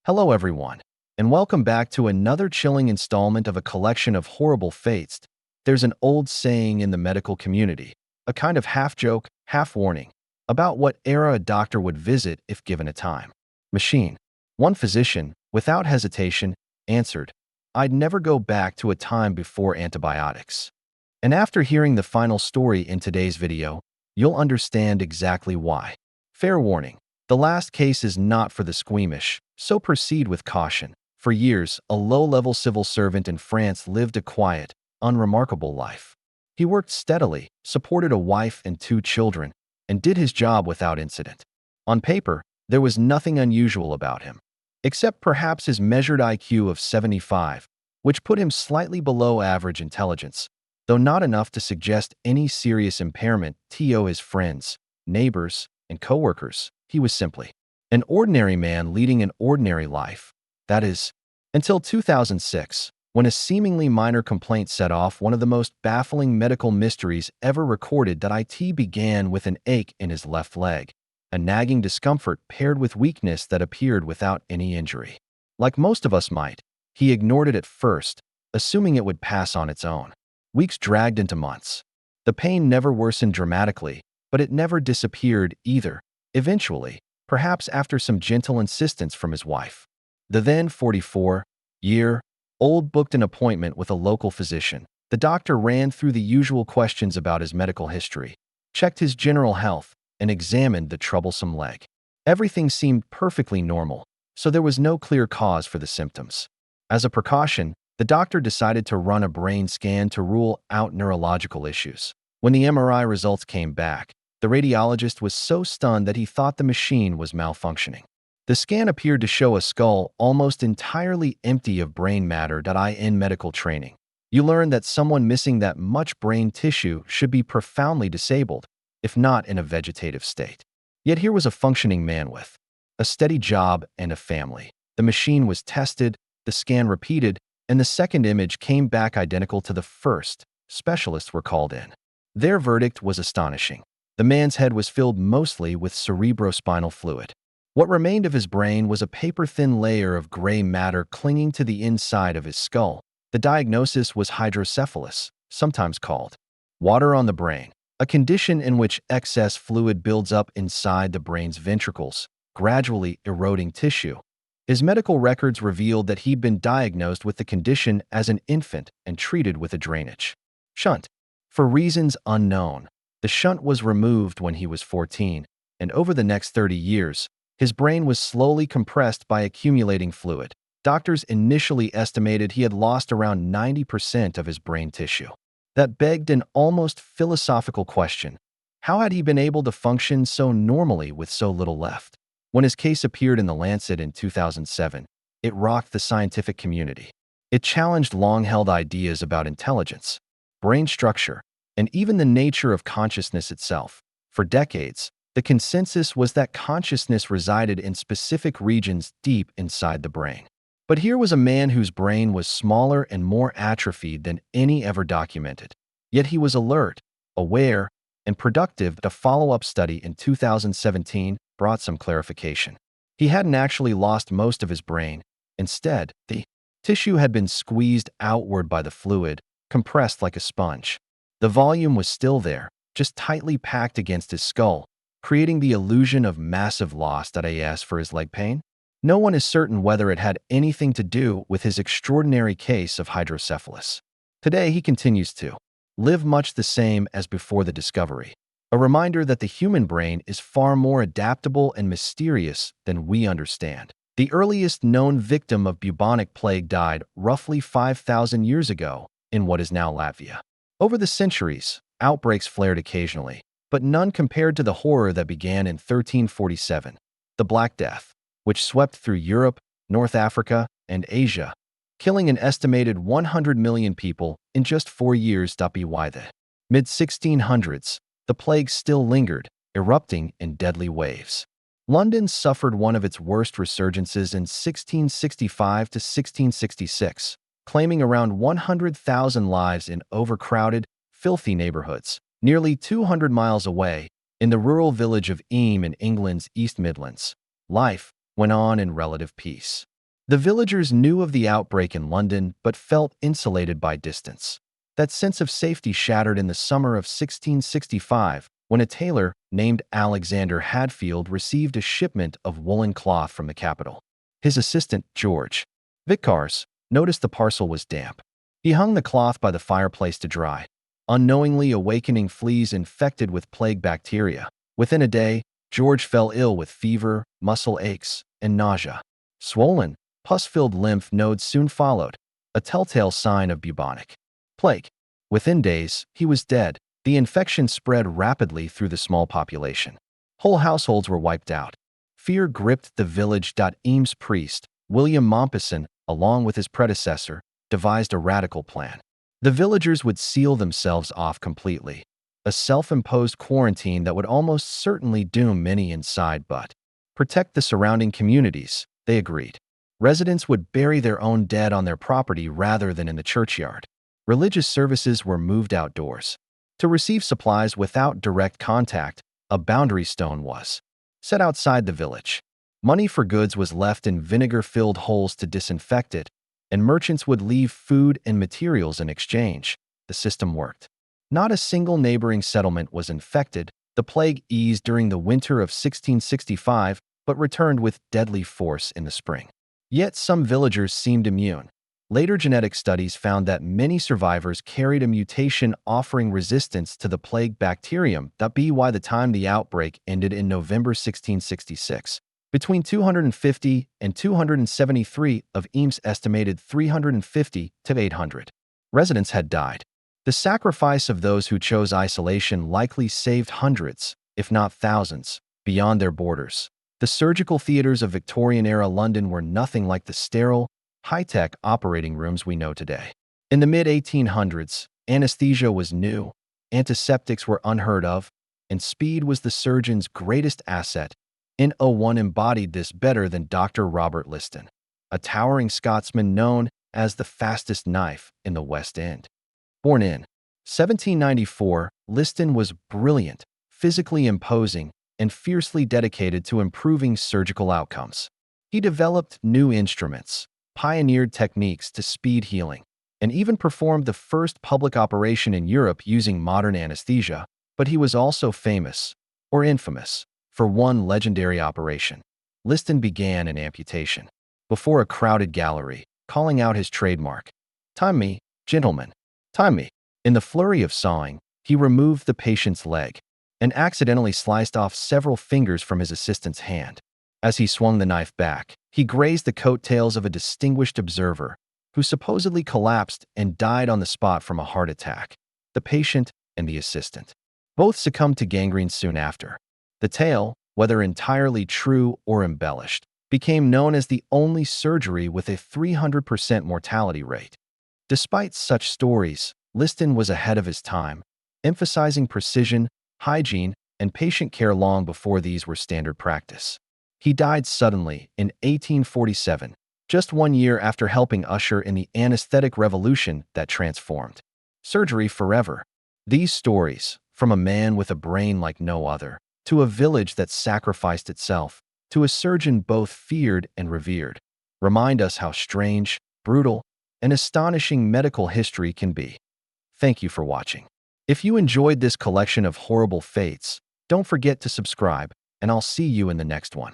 Hello, everyone, and welcome back to another chilling installment of a collection of horrible fates. There's an old saying in the medical community, a kind of half-joke, half-warning, about what era a doctor would visit if given a time machine. One physician, without hesitation, answered, "I'd never go back to a time before antibiotics." And after hearing the final story in today's video, you'll understand exactly why. Fair warning, the last case is not for the squeamish, so proceed with caution. For years, a low-level civil servant in France lived a quiet, unremarkable life. He worked steadily, supported a wife and two children, and did his job without incident. On paper, there was nothing unusual about him, except perhaps his measured IQ of 75, which put him slightly below average intelligence, though not enough to suggest any serious impairment to his friends, neighbors, and coworkers. He was simply an ordinary man leading an ordinary life. That is, until 2006, when a seemingly minor complaint set off one of the most baffling medical mysteries ever recorded. It began with an ache in his left leg, a nagging discomfort paired with weakness that appeared without any injury. Like most of us might, he ignored it at first, assuming it would pass on its own. Weeks dragged into months. The pain never worsened dramatically, but it never disappeared either. Eventually, perhaps after some gentle insistence from his wife, the then 44-year-old booked an appointment with a local physician. The doctor ran through the usual questions about his medical history, checked his general health, and examined the troublesome leg. Everything seemed perfectly normal, so there was no clear cause for the symptoms. As a precaution, the doctor decided to run a brain scan to rule out neurological issues. When the MRI results came back, the radiologist was so stunned that he thought the machine was malfunctioning. The scan appeared to show a skull almost entirely empty of brain matter. In medical training, you learn that someone missing that much brain tissue should be profoundly disabled, if not in a vegetative state. Yet here was a functioning man with a steady job and a family. The machine was tested, the scan repeated, and the second image came back identical to the first. Specialists were called in. Their verdict was astonishing. The man's head was filled mostly with cerebrospinal fluid. What remained of his brain was a paper-thin layer of gray matter clinging to the inside of his skull. The diagnosis was hydrocephalus, sometimes called water on the brain, a condition in which excess fluid builds up inside the brain's ventricles, gradually eroding tissue. His medical records revealed that he'd been diagnosed with the condition as an infant and treated with a drainage shunt. For reasons unknown, the shunt was removed when he was 14, and over the next 30 years, his brain was slowly compressed by accumulating fluid. Doctors initially estimated he had lost around 90% of his brain tissue. That begged an almost philosophical question. How had he been able to function so normally with so little left? When his case appeared in The Lancet in 2007, it rocked the scientific community. It challenged long-held ideas about intelligence, brain structure, and even the nature of consciousness itself. For decades, the consensus was that consciousness resided in specific regions deep inside the brain. But here was a man whose brain was smaller and more atrophied than any ever documented. Yet he was alert, aware, and productive. A follow-up study in 2017 brought some clarification. He hadn't actually lost most of his brain. Instead, the tissue had been squeezed outward by the fluid, compressed like a sponge. The volume was still there, just tightly packed against his skull, creating the illusion of massive loss. As for his leg pain, no one is certain whether it had anything to do with his extraordinary case of hydrocephalus. Today, he continues to live much the same as before the discovery, a reminder that the human brain is far more adaptable and mysterious than we understand. The earliest known victim of bubonic plague died roughly 5,000 years ago in what is now Latvia. Over the centuries, outbreaks flared occasionally, but none compared to the horror that began in 1347, the Black Death, which swept through Europe, North Africa, and Asia, killing an estimated 100 million people in just 4 years. By the mid-1600s, the plague still lingered, erupting in deadly waves. London suffered one of its worst resurgences in 1665 to 1666, claiming around 100,000 lives in overcrowded, filthy neighborhoods. Nearly 200 miles away, in the rural village of Eyam in England's East Midlands, life went on in relative peace. The villagers knew of the outbreak in London but felt insulated by distance. That sense of safety shattered in the summer of 1665 when a tailor named Alexander Hadfield received a shipment of woolen cloth from the capital. His assistant, George Vicars, noticed the parcel was damp. He hung the cloth by the fireplace to dry, unknowingly awakening fleas infected with plague bacteria. Within a day, George fell ill with fever, muscle aches, and nausea. Swollen, pus-filled lymph nodes soon followed, a telltale sign of bubonic plague. Within days, he was dead. The infection spread rapidly through the small population. Whole households were wiped out. Fear gripped the village. Eames priest, William Mompesson, along with his predecessor, devised a radical plan. The villagers would seal themselves off completely, a self-imposed quarantine that would almost certainly doom many inside but protect the surrounding communities, they agreed. Residents would bury their own dead on their property rather than in the churchyard. Religious services were moved outdoors. To receive supplies without direct contact, a boundary stone was set outside the village. Money for goods was left in vinegar-filled holes to disinfect it, and merchants would leave food and materials in exchange. The system worked. Not a single neighboring settlement was infected. The plague eased during the winter of 1665, but returned with deadly force in the spring. Yet some villagers seemed immune. Later genetic studies found that many survivors carried a mutation offering resistance to the plague bacterium. By the time the outbreak ended in November 1666, between 250 and 273 of Eames' estimated 350 to 800 residents had died. The sacrifice of those who chose isolation likely saved hundreds, if not thousands, beyond their borders. The surgical theaters of Victorian-era London were nothing like the sterile, high-tech operating rooms we know today. In the mid-1800s, anesthesia was new, antiseptics were unheard of, and speed was the surgeon's greatest asset. N01 embodied this better than Dr. Robert Liston, a towering Scotsman known as the fastest knife in the West End. Born in 1794, Liston was brilliant, physically imposing, and fiercely dedicated to improving surgical outcomes. He developed new instruments, pioneered techniques to speed healing, and even performed the first public operation in Europe using modern anesthesia. But he was also famous, or infamous, for one legendary operation. Liston began an amputation before a crowded gallery, calling out his trademark, "Time me, gentlemen, time me." In the flurry of sawing, he removed the patient's leg and accidentally sliced off several fingers from his assistant's hand. As he swung the knife back, he grazed the coattails of a distinguished observer who supposedly collapsed and died on the spot from a heart attack. The patient and the assistant both succumbed to gangrene soon after. The tale, whether entirely true or embellished, became known as the only surgery with a 300% mortality rate. Despite such stories, Liston was ahead of his time, emphasizing precision, hygiene, and patient care long before these were standard practice. He died suddenly in 1847, just 1 year after helping usher in the anesthetic revolution that transformed surgery forever. These stories, from a man with a brain like no other, to a village that sacrificed itself, to a surgeon both feared and revered, remind us how strange, brutal, and astonishing medical history can be. Thank you for watching. If you enjoyed this collection of horrible fates, don't forget to subscribe, and I'll see you in the next one.